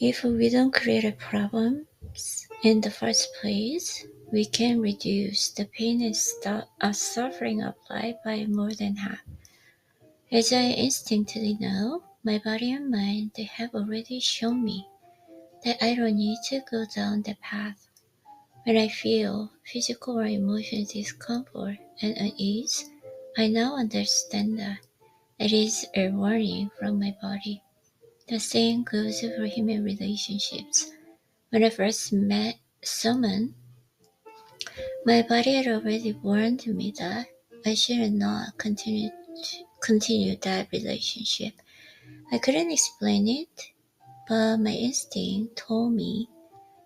If we don't create problems in the first place, we can reduce the pain and suffering of life by more than half. As I instinctively know, my body and mind they have already shown me that I don't need to go down that path. When I feel physical or emotional discomfort and unease, I now understand that it is a warning from my body. The same goes for human relationships. When I first met someone, my body had already warned me that I should not continue that relationship. I couldn't explain it, but my instinct told me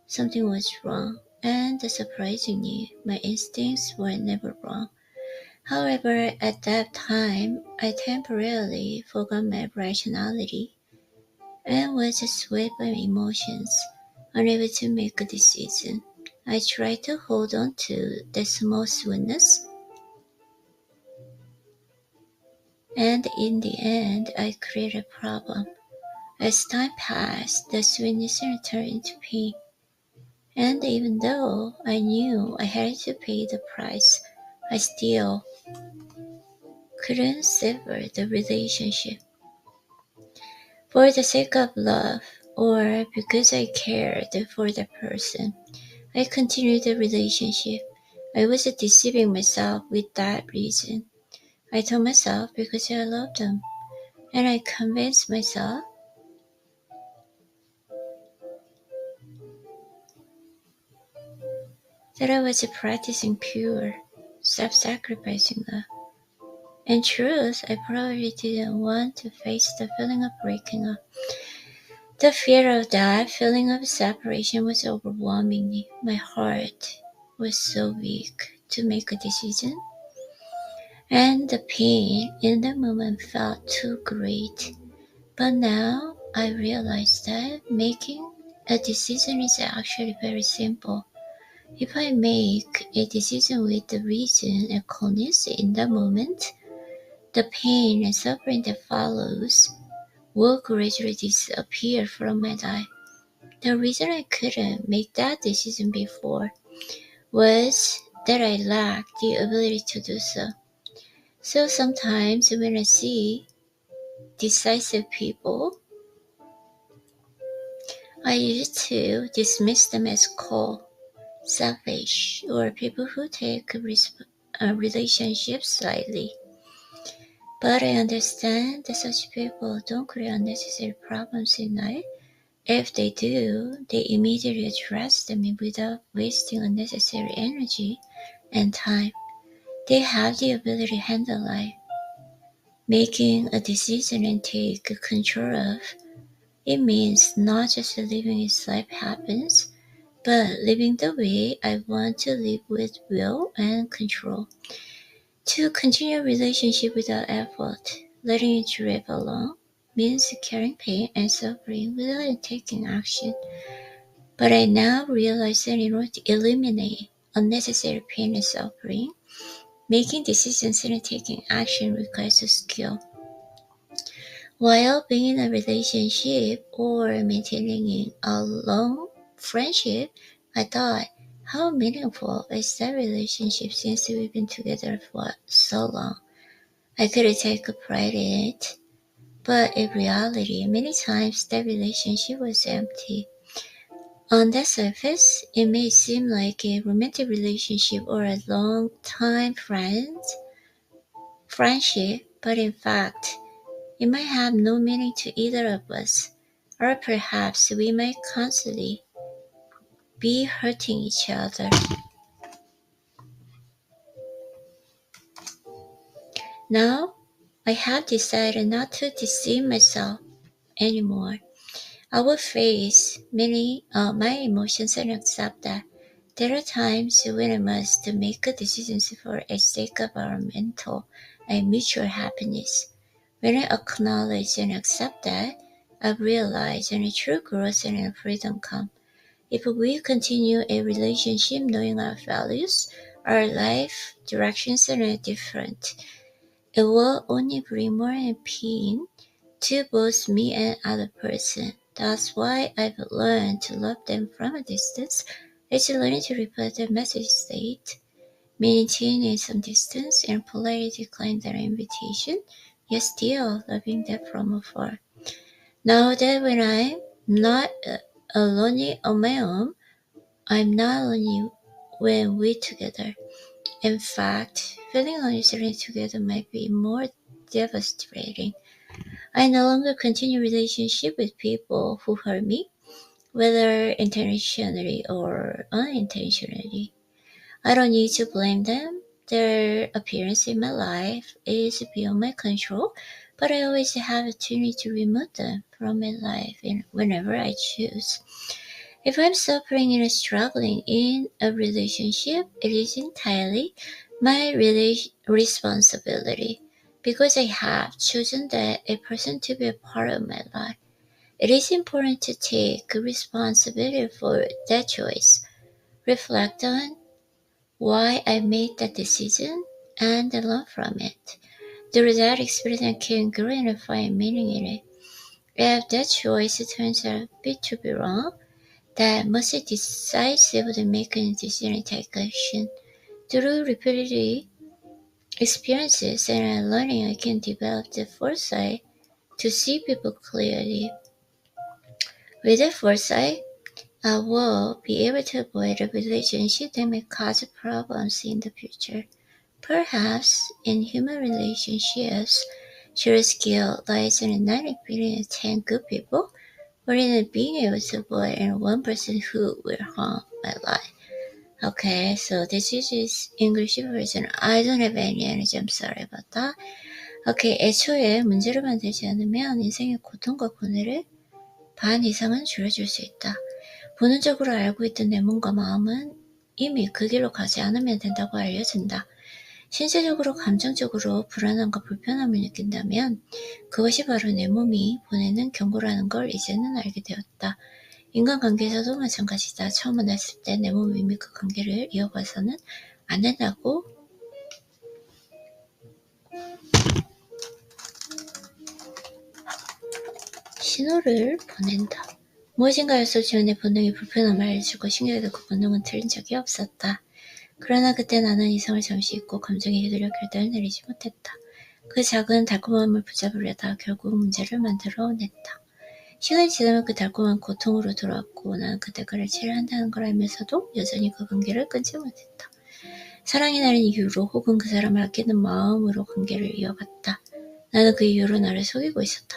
something was wrong, and surprisingly, my instincts were never wrong. However, at that time, I temporarily forgot my rationality and was swept by emotions, unable to make a decision. I tried to hold on to the small sweetness, and in the end, I created a problem. As time passed, the sweetness turned into pain, and even though I knew I had to pay the price, I still couldn't sever the relationship. For the sake of love, or because I cared for the person, I continued the relationship. I was deceiving myself with that reason. I told myself because I loved them, and I convinced myself that I was practicing pure, self-sacrificing love. In truth, I probably didn't want to face the feeling of breaking up. The fear of that feeling of separation was overwhelming me. My heart was so weak to make a decision, and the pain in the moment felt too great. But now I realize that making a decision is actually very simple. If I make a decision with the reason and calmness in the moment, the pain and suffering that follows will gradually disappear from my life. The reason I couldn't make that decision before was that I lacked the ability to do so. So sometimes when I see decisive people, I used to dismiss them as cold, selfish, or people who take relationships lightly. But I understand that such people don't create unnecessary problems in life. If they do, they immediately address them without wasting unnecessary energy and time. They have the ability to handle life, making a decision and take control of. It means not just living as life happens, but living the way I want to live with will and control. To continue a relationship without effort, letting it drift along, means carrying pain and suffering without taking action. But I now realize that in order to eliminate unnecessary pain and suffering, making decisions and taking action requires a skill. While being in a relationship or maintaining a long friendship, I thought, how meaningful is that relationship since we've been together for so long? I could take pride in it, but in reality, many times that relationship was empty. On the surface, it may seem like a romantic relationship or a long-time friendship, but in fact, it might have no meaning to either of us, or perhaps we might constantly be hurting each other. Now, I have decided not to deceive myself anymore. I will face my emotions and accept that there are times when I must make decisions for the sake of our mental and mutual happiness. When I acknowledge and accept that, I realize and true growth and freedom come. If we continue a relationship knowing our values, our life directions are different, it will only bring more pain to both me and other person. That's why I've learned to love them from a distance. It's learning to reply their message state, maintaining some distance and politely decline their invitation, yet still loving them from afar. Now that when I'm not lonely on my own, I'm not lonely when we're together. In fact, feeling lonely sitting together might be more devastating. I no longer continue relationship with people who hurt me, whether intentionally or unintentionally. I don't need to blame them. Their appearance in my life is beyond my control, but I always have a opportunity to remove them from my life whenever I choose. If I'm suffering and struggling in a relationship, it is entirely my responsibility because I have chosen that a person to be a part of my life. It is important to take responsibility for that choice, reflect on why I made that decision, and learn from it. Through that experience, I can grow and find meaning in it. If that choice turns out to be wrong, that must decisively make a decision and take action. Through repeated experiences and learning, I can develop the foresight to see people clearly. With that foresight, I will be able to avoid a relationship that may cause problems in the future. Perhaps in human relationships, true skill lies in not being 10 good people, but in being able to avoid one person who will harm my life. Okay, so this is his English version. I don't have any energy. I'm sorry about that. Okay, 애초에 문제를 만들지 않으면 인생의 고통과 고뇌를 반 이상은 줄여줄 수 있다. 본능적으로 알고 있던 내 몸과 마음은 이미 그 길로 가지 않으면 된다고 알려진다. 신체적으로 감정적으로 불안함과 불편함을 느낀다면 그것이 바로 내 몸이 보내는 경고라는 걸 이제는 알게 되었다. 인간관계에서도 마찬가지다. 처음 만났을 때 내 몸이 이미 그 관계를 이어가서는 안 된다고 신호를 보낸다. 무엇인가에서 지원 내 본능이 불편함을 알려주고 신경에도 그 본능은 틀린 적이 없었다. 그러나 그때 나는 이성을 잠시 잊고 감정에 휘둘려 결단을 내리지 못했다. 그 작은 달콤함을 붙잡으려다 결국 문제를 만들어냈다. 시간이 지나면 그 달콤한 고통으로 돌아왔고 나는 그 대가를 치러야 한다는 걸 알면서도 여전히 그 관계를 끊지 못했다. 사랑이 나는 이유로 혹은 그 사람을 아끼는 마음으로 관계를 이어갔다. 나는 그 이유로 나를 속이고 있었다.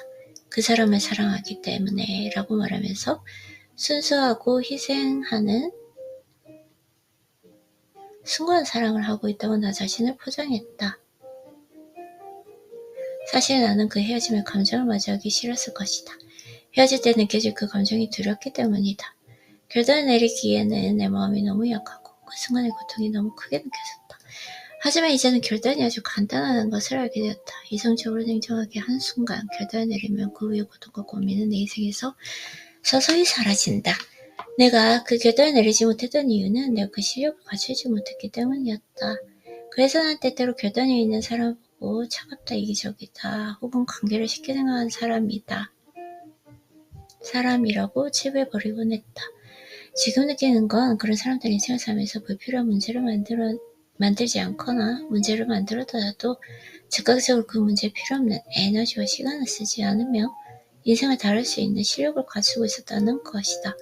그 사람을 사랑하기 때문에 라고 말하면서 순수하고 희생하는 숭고한 사랑을 하고 있다고 나 자신을 포장했다. 사실 나는 그 헤어짐의 감정을 마주하기 싫었을 것이다. 헤어질 때 느껴질 그 감정이 두렵기 때문이다. 결단을 내리기에는 내 마음이 너무 약하고 그 순간의 고통이 너무 크게 느껴졌다. 하지만 이제는 결단이 아주 간단하다는 것을 알게 되었다. 이성적으로 냉정하게 한순간 결단을 내리면 그 후의 고통과 고민은 내 인생에서 서서히 사라진다. 내가 그 결단을 내리지 못했던 이유는 내가 그 실력을 갖추지 못했기 때문이었다. 그래서 난 때때로 결단이 있는 사람을 보고 차갑다, 이기적이다, 혹은 관계를 쉽게 생각하는 사람이라고 치부해버리곤 했다. 지금 느끼는 건 그런 사람들 인생을 살면서 불필요한 문제를 만들지 않거나 문제를 만들어더라도 즉각적으로 그 문제에 필요없는 에너지와 시간을 쓰지 않으며 인생을 다룰 수 있는 실력을 갖추고 있었다는 것이다.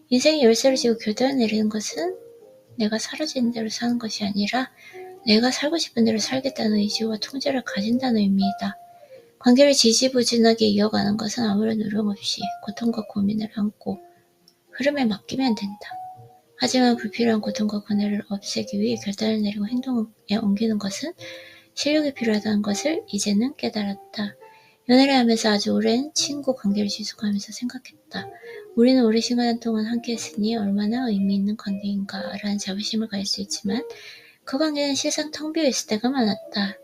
인생의 열쇠를 쥐고 결단을 내리는 것은 내가 사라지는 대로 사는 것이 아니라 내가 살고 싶은 대로 살겠다는 의지와 통제를 가진다는 의미이다. 관계를 지지부진하게 이어가는 것은 아무런 노력 없이 고통과 고민을 안고 흐름에 맡기면 된다. 하지만 불필요한 고통과 고뇌를 없애기 위해 결단을 내리고 행동에 옮기는 것은 실력이 필요하다는 것을 이제는 깨달았다. 연애를 하면서 아주 오랜 친구 관계를 지속하면서 생각했다. 우리는 오랜 시간 동안 함께했으니 얼마나 의미 있는 관계인가 라는 자부심을 가질 수 있지만 그 관계는 실상 텅 비어 있을 때가 많았다.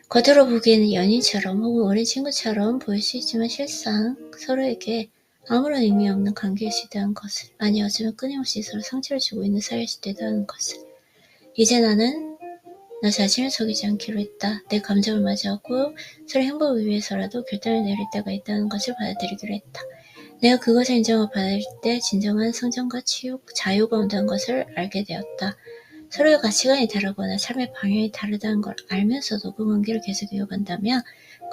겉으로 보기에는 연인처럼 혹은 오랜 친구처럼 보일 수 있지만 실상 서로에게 아무런 의미 없는 관계일 수 있다는 것을, 아니 어쩌면 끊임없이 서로 상처를 주고 있는 사이일 수도 있다는 것을 이제 나는 나 자신을 속이지 않기로 했다. 내 감정을 맞이하고 서로의 행복을 위해서라도 결단을 내릴 때가 있다는 것을 받아들이기로 했다. 내가 그것을 인정을 받을 때 진정한 성장과 자유가 온다는 것을 알게 되었다. 서로의 가치관이 다르거나 삶의 방향이 다르다는 걸 알면서도 그 관계를 계속 이어간다면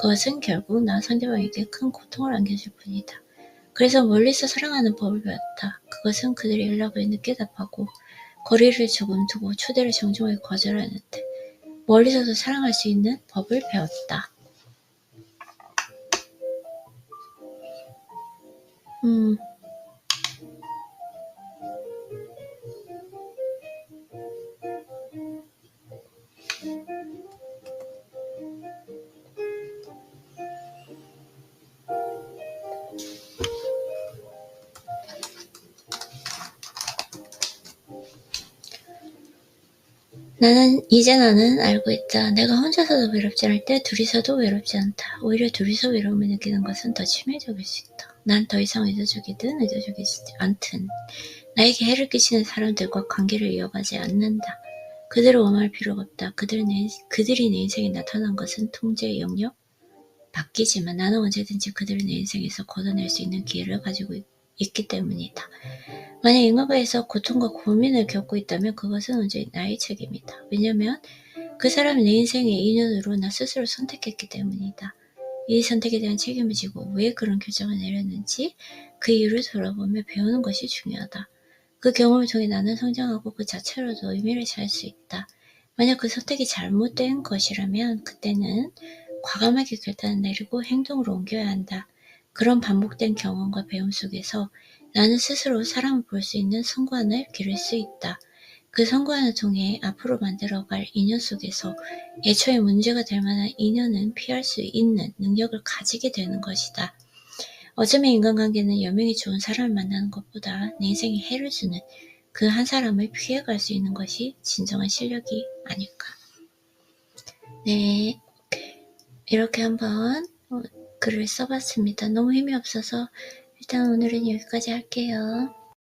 그것은 결국 나 상대방에게 큰 고통을 안겨줄 뿐이다. 그래서 멀리서 사랑하는 법을 배웠다. 그것은 그들의 연락을 늦게 답하고 거리를 조금 두고 초대를 정중하게 거절하는 데 멀리서도 사랑할 수 있는 법을 배웠다. 나는 알고 있다. 내가 혼자서도 외롭지 않을 때 둘이서도 외롭지 않다. 오히려 둘이서 외로움을 느끼는 것은 더 치명적일 수 있다. 난 더 이상 의도적이든 의도적이지 않든 나에게 해를 끼치는 사람들과 관계를 이어가지 않는다. 그들을 원할 필요가 없다. 그들이 내 인생에 나타난 것은 통제의 영역 바뀌지만 나는 언제든지 그들을 내 인생에서 걷어낼 수 있는 기회를 가지고 있기 때문이다. 만약 인간관계에서 고통과 고민을 겪고 있다면 그것은 언제나 나의 책임이다. 왜냐하면 그 사람이 내 인생의 인연으로 나 스스로 선택했기 때문이다. 이 선택에 대한 책임을 지고 왜 그런 결정을 내렸는지 그 이유를 돌아보며 배우는 것이 중요하다. 그 경험을 통해 나는 성장하고 그 자체로도 의미를 찾을 수 있다. 만약 그 선택이 잘못된 것이라면 그때는 과감하게 결단을 내리고 행동으로 옮겨야 한다. 그런 반복된 경험과 배움 속에서 나는 스스로 사람을 볼 수 있는 성관을 기를 수 있다. 그 성관을 통해 앞으로 만들어갈 인연 속에서 애초에 문제가 될 만한 인연은 피할 수 있는 능력을 가지게 되는 것이다. 어쩌면 인간관계는 여명이 좋은 사람을 만나는 것보다 내 인생에 해를 주는 그 한 사람을 피해갈 수 있는 것이 진정한 실력이 아닐까. 네, 이렇게 한번 글을 써봤습니다. 너무 힘이 없어서 일단 오늘은 여기까지 할게요.